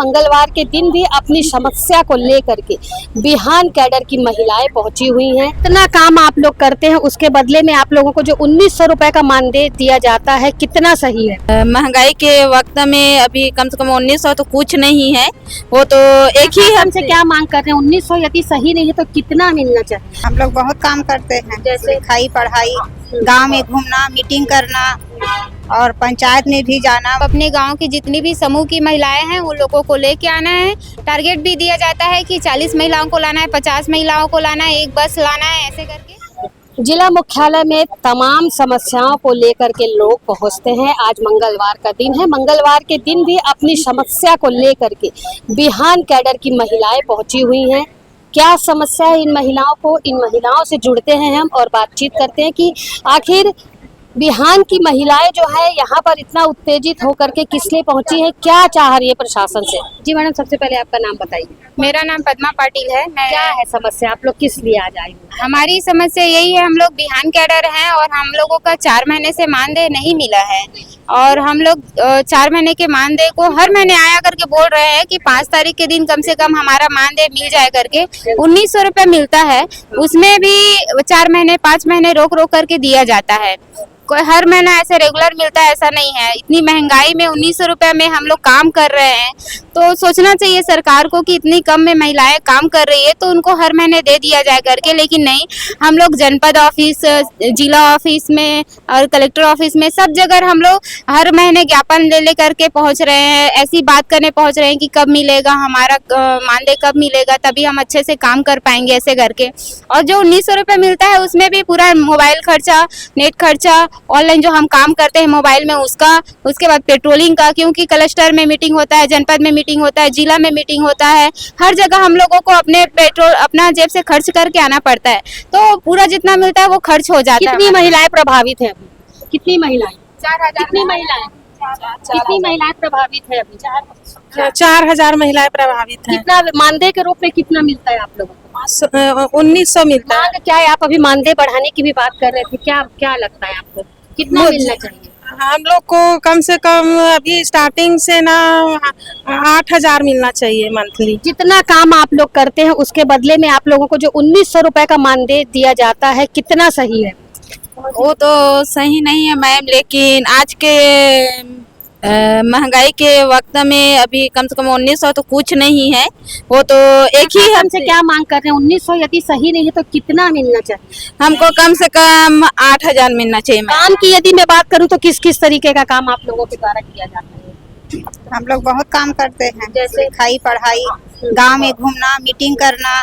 मंगलवार के दिन भी अपनी समस्या को लेकर के बिहान कैडर की महिलाएं पहुंची हुई हैं। इतना काम आप लोग करते हैं, उसके बदले में आप लोगों को जो 1900 रुपए का मानदेय दिया जाता है, कितना सही है? महंगाई के वक्त में अभी कम से कम 1900 तो कुछ नहीं है। वो तो एक ही हमसे क्या मांग कर रहे हैं? 1900 यदि सही नहीं है तो कितना मिलना चाहिए? हम लोग बहुत काम करते हैं, जैसे? लिखाई पढ़ाई, गांव में घूमना, मीटिंग करना और पंचायत में भी जाना। अपने गांव की जितनी भी समूह की महिलाएं हैं उन लोगों को लेके आना है। टारगेट भी दिया जाता है कि 40 महिलाओं को लाना है, 50 महिलाओं को लाना है, एक बस लाना है, ऐसे करके। जिला मुख्यालय में तमाम समस्याओं को लेकर के लोग पहुंचते हैं। आज मंगलवार का दिन है। मंगलवार के दिन भी अपनी समस्या को लेकर के बिहान कैडर की महिलाएं पहुंची हुई हैं। क्या समस्या है इन महिलाओं को? इन महिलाओं से जुड़ते हैं हम और बातचीत करते हैं कि आखिर बिहान की महिलाएं जो है यहाँ पर इतना उत्तेजित होकर के किस लिए पहुंची है, क्या चाह रही है प्रशासन से। जी मैडम, सबसे पहले आपका नाम बताइए। मेरा नाम पद्मा पाटिल है। क्या है समस्या, आप लोग किस लिए आज आए? हमारी समस्या यही है, हम लोग बिहान कैडर हैं और हम लोगों का 4 महीने से मानदेय नहीं मिला है और हम लोग 4 महीने के मानदेय को हर महीने आया करके बोल रहे हैं कि 5 तारीख के दिन कम से कम हमारा मानदेय मिल जाए करके। 1900 रुपये मिलता है, उसमें भी 4 महीने 5 महीने रोक रोक करके दिया जाता है। कोई हर महीना ऐसे रेगुलर मिलता है ऐसा नहीं है। इतनी महंगाई में 1900 रुपये में हम लोग काम कर रहे हैं तो सोचना चाहिए सरकार को कि इतनी कम में महिलाएं काम कर रही है तो उनको हर महीने दे दिया जाए करके, लेकिन नहीं। हम लोग जनपद ऑफिस, जिला ऑफिस में और कलेक्टर ऑफिस में सब जगह हम लोग हर महीने ज्ञापन ले करके पहुंच रहे हैं, ऐसी बात करने पहुंच रहे हैं कि कब मिलेगा हमारा मानदेय, कब मिलेगा, तभी हम अच्छे से काम कर पाएंगे, ऐसे करके। और जो 1900 रुपये मिलता है उसमें भी पूरा मोबाइल खर्चा, नेट खर्चा, ऑनलाइन जो हम काम करते हैं मोबाइल में उसका, उसके बाद पेट्रोलिंग का, क्योंकि क्लस्टर में मीटिंग होता है, जनपद में मीटिंग होता है, जिला में मीटिंग होता है, हर जगह हम लोगों को अपने पेट्रोल अपना जेब से खर्च करके आना पड़ता है, तो पूरा जितना मिलता है वो खर्च हो जाता है। कितनी महिलाएं प्रभावित है अभी? कितनी महिलाएं? 4000। कितनी महिलाएं? कितनी महिलाएं प्रभावित है अभी? 4000 महिलाएं प्रभावित हैं। कितना मानदेय के रूप में कितना मिलता है आप लोगों को? 1900 मिलता है। मांग क्या है? आप अभी मानदेय बढ़ाने की भी बात कर रहे थे, क्या लगता है आपको कितना मिलना चाहिए? हम लोग को कम से कम अभी स्टार्टिंग से ना 8000 मिलना चाहिए मंथली। जितना काम आप लोग करते हैं उसके बदले में आप लोगों को जो 1900 रुपए का मानदेय दिया जाता है, कितना सही है? वो तो सही नहीं है मैम, लेकिन आज के महंगाई के वक्त में अभी कम से कम 1900 तो कुछ नहीं है। वो तो एक ही हमसे क्या मांग कर रहे हैं? 1900 यदि सही नहीं है तो कितना मिलना चाहिए? हमको कम से कम 8000 मिलना चाहिए। काम की यदि मैं बात करूं तो किस किस तरीके का काम आप लोगों के द्वारा किया जाता है? हम लोग बहुत काम करते हैं, जैसे? लिखाई पढ़ाई, गांव में घूमना, मीटिंग करना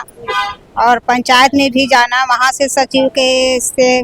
और पंचायत में भी जाना, वहाँ से सचिव के से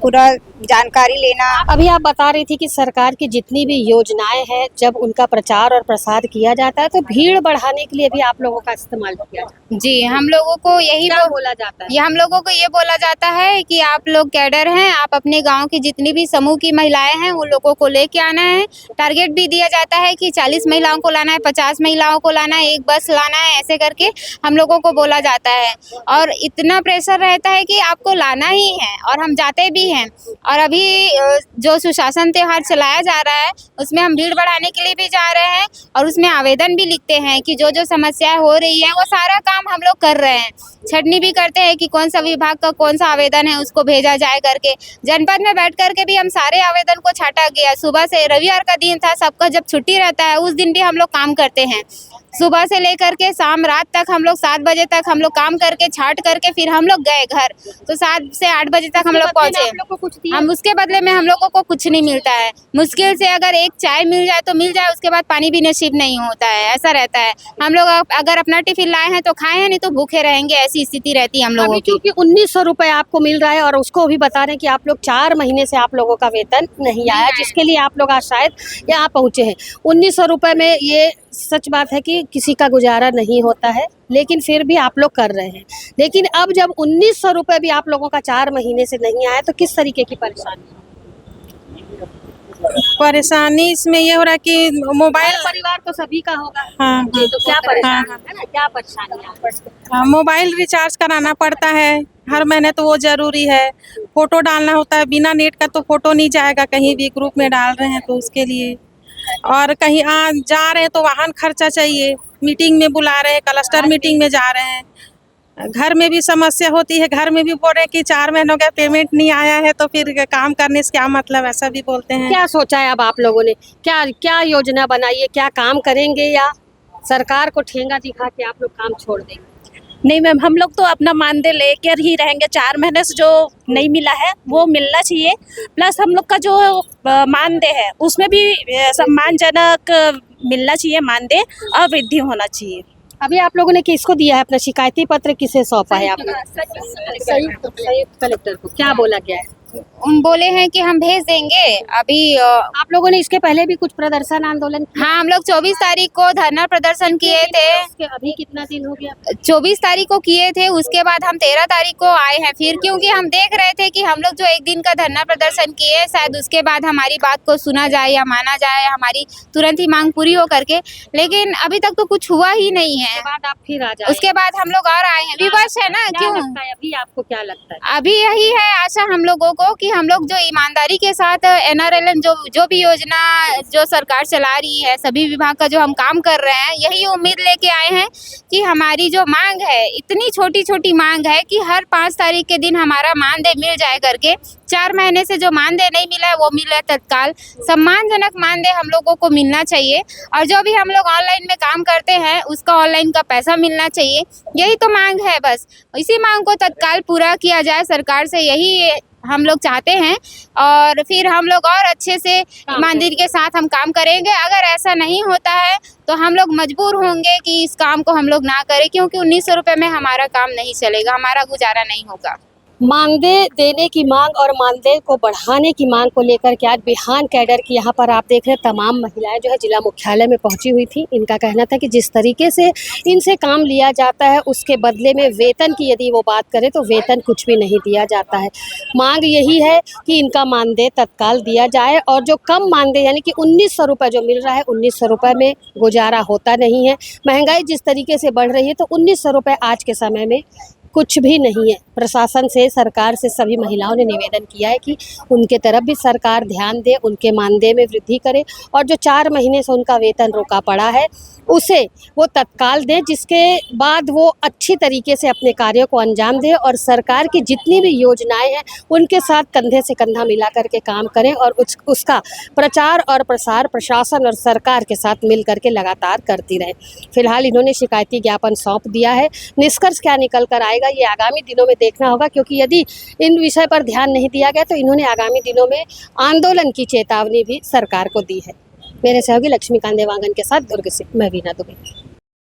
पूरा जानकारी लेना। अभी आप बता रही थी कि सरकार की जितनी भी योजनाएं हैं जब उनका प्रचार और प्रसार किया जाता है तो भीड़ बढ़ाने के लिए भी आप लोगों का इस्तेमाल किया जाता है। जी, हम लोगों को यही बोला जाता है? ये हम लोगों को ये बोला जाता है कि आप लोग कैडर हैं, आप अपने गांव की जितनी भी समूह की महिलाएं हैं उन लोगों को लेके आना है। टारगेट भी दिया जाता है कि 40 महिलाओं को लाना है, 50 महिलाओं को लाना है, एक बस लाना है, ऐसे करके हम लोगों को बोला जाता है। और इतना प्रेशर रहता है कि आपको लाना ही है और हम जाते भी हैं। और अभी जो सुशासन त्योहार चलाया जा रहा है उसमें हम भीड़ बढ़ाने के लिए भी जा रहे हैं और उसमें आवेदन भी लिखते हैं कि जो जो समस्याएं हो रही है वो सारा काम हम लोग कर रहे हैं। छटनी भी करते हैं कि कौन सा विभाग का कौन सा आवेदन है उसको भेजा जाए करके। जनपद में बैठ करके भी हम सारे आवेदन को छाटा गया। सुबह से, रविवार का दिन था, सबका जब छुट्टी रहता है उस दिन भी हम लोग काम करते हैं। सुबह से लेकर के शाम रात तक हम लोग 7 बजे तक हम लोग काम करके छाट करके फिर हम लोग गए घर, तो 7 से 8 बजे तक हम लोग पहुंचे। हम उसके बदले में हम लोगों को कुछ नहीं मिलता है। मुश्किल से अगर एक चाय मिल जाए तो मिल जाए, उसके बाद पानी भी नसीब नहीं होता है, ऐसा रहता है। हम लोग अगर अपना टिफिन लाए हैं तो खाए हैं, नहीं तो भूखे रहेंगे, ऐसी स्थिति रहती है हम लोगों की। क्योंकि 1900 रुपए आपको मिल रहा है और उसको भी बता रहे हैं कि आप लोग 4 महीने से आप लोगों का वेतन नहीं आया, जिसके लिए आप लोग आज शायद यहाँ पहुंचे हैं। 1900 रुपए में ये सच बात है कि किसी का गुजारा नहीं होता है, लेकिन फिर भी आप लोग कर रहे हैं। लेकिन अब जब 1900 रुपए भी आप लोगों का 4 महीने से नहीं आया तो किस तरीके की परेशानी इसमें ये हो रहा है कि मोबाइल, परिवार तो सभी का होगा। हाँ, जी, तो क्या परेशानी है ना, क्या परेशानी? मोबाइल रिचार्ज कराना पड़ता है हर महीने, तो वो जरूरी है। फोटो डालना होता है, बिना नेट का तो फोटो नहीं जाएगा कहीं भी, ग्रुप में डाल रहे हैं तो उसके लिए और कहीं जा रहे हैं तो वाहन खर्चा चाहिए, मीटिंग में बुला रहे हैं, क्लस्टर मीटिंग में जा रहे हैं, घर में भी समस्या होती है, घर में भी बोल रहे हैं कि 4 महीनों का पेमेंट नहीं आया है तो फिर काम करने से क्या मतलब, ऐसा भी बोलते हैं। क्या सोचा है अब आप लोगों ने, क्या क्या योजना बनाई है, क्या काम करेंगे या सरकार को ठेंगा दिखा के आप लोग काम छोड़ देंगे? नहीं मैम, हम लोग तो अपना मानदेय लेकर ही रहेंगे। 4 महीने से जो नहीं मिला है वो मिलना चाहिए, प्लस हम लोग का जो मानदेय है उसमें भी सम्मानजनक मिलना चाहिए, मानदेय और वृद्धि होना चाहिए। अभी आप लोगों ने किसको दिया है अपना शिकायती पत्र, किसे सौंपा है आपने? संयुक्त कलेक्टर को। क्या बोला गया है? उन बोले हैं कि हम भेज देंगे। अभी आप लोगों ने इसके पहले भी कुछ प्रदर्शन आंदोलन किया? हाँ, हम लोग 24 तारीख को धरना प्रदर्शन किए थे। अभी कितना दिन हो गया? 24 तारीख को किए थे, उसके बाद हम 13 तारीख को आए हैं फिर, क्योंकि हम देख रहे थे कि हम लोग जो एक दिन का धरना प्रदर्शन किए, शायद उसके बाद हमारी बात को सुना जाए या माना जाए, हमारी तुरंत ही मांग पूरी हो करके। लेकिन अभी तक तो कुछ हुआ ही नहीं है। उसके बाद आप फिर आ जाए। उसके बाद हम लोग और आए हैं, विवश है ना। क्या क्यों? लगता है अभी आपको, क्या लगता है? अभी यही है आशा हम लोगों को कि हम लोग जो ईमानदारी के साथ NRLM जो भी योजना जो सरकार चला रही है, सभी विभाग का जो हम काम कर रहे हैं, यही उम्मीद लेके आए हैं कि हमारी जो मांग है, इतनी छोटी छोटी मांग है कि हर 5 तारीख के दिन हमारा मानदेय मिल जाए करके। 4 महीने से जो मानदेय नहीं मिला है वो मिला है तत्काल। सम्मानजनक मानदेय हम लोगों को मिलना चाहिए, और जो भी हम लोग ऑनलाइन में काम करते हैं उसका ऑनलाइन का पैसा मिलना चाहिए। यही तो मांग है बस। इसी मांग को तत्काल पूरा किया जाए सरकार से, यही हम लोग चाहते हैं। और फिर हम लोग और अच्छे से ईमानदारी के साथ हम काम करेंगे। अगर ऐसा नहीं होता है तो हम लोग मजबूर होंगे कि इस काम को हम लोग ना करें, क्योंकि 1900 रुपये में हमारा काम नहीं चलेगा, हमारा गुजारा नहीं होगा। मानदेय देने की मांग और मानदेय को बढ़ाने की मांग को लेकर के आज बिहान कैडर की यहाँ पर आप देख रहे हैं तमाम महिलाएं जो है जिला मुख्यालय में पहुंची हुई थी। इनका कहना था कि जिस तरीके से इनसे काम लिया जाता है उसके बदले में वेतन की यदि वो बात करें तो वेतन कुछ भी नहीं दिया जाता है। मांग यही है कि इनका मानदेय तत्काल दिया जाए, और जो कम मानदेय यानी कि 1900 रुपये जो मिल रहा है, 1900 रुपये में गुजारा होता नहीं है। महंगाई जिस तरीके से बढ़ रही है तो 1900 रुपये आज के समय में कुछ भी नहीं है। प्रशासन से, सरकार से सभी महिलाओं ने निवेदन किया है कि उनके तरफ भी सरकार ध्यान दे, उनके मानदेय में वृद्धि करे, और जो 4 महीने से उनका वेतन रोका पड़ा है उसे वो तत्काल दे, जिसके बाद वो अच्छी तरीके से अपने कार्यों को अंजाम दे और सरकार की जितनी भी योजनाएं हैं उनके साथ कंधे से कंधा मिला करके काम करें, और उसका प्रचार और प्रसार प्रशासन और सरकार के साथ मिल करके लगातार करती रहे। फिलहाल इन्होंने शिकायती ज्ञापन सौंप दिया है। निष्कर्ष क्या निकल कर आएगा ये आगामी दिनों में देखना होगा, क्योंकि यदि इन विषय पर ध्यान नहीं दिया गया तो इन्होंने आगामी दिनों में आंदोलन की चेतावनी भी सरकार को दी है। मेरे सहयोगी लक्ष्मीकांत देवांगन के साथ दुर्ग से मैं वीना दुबे।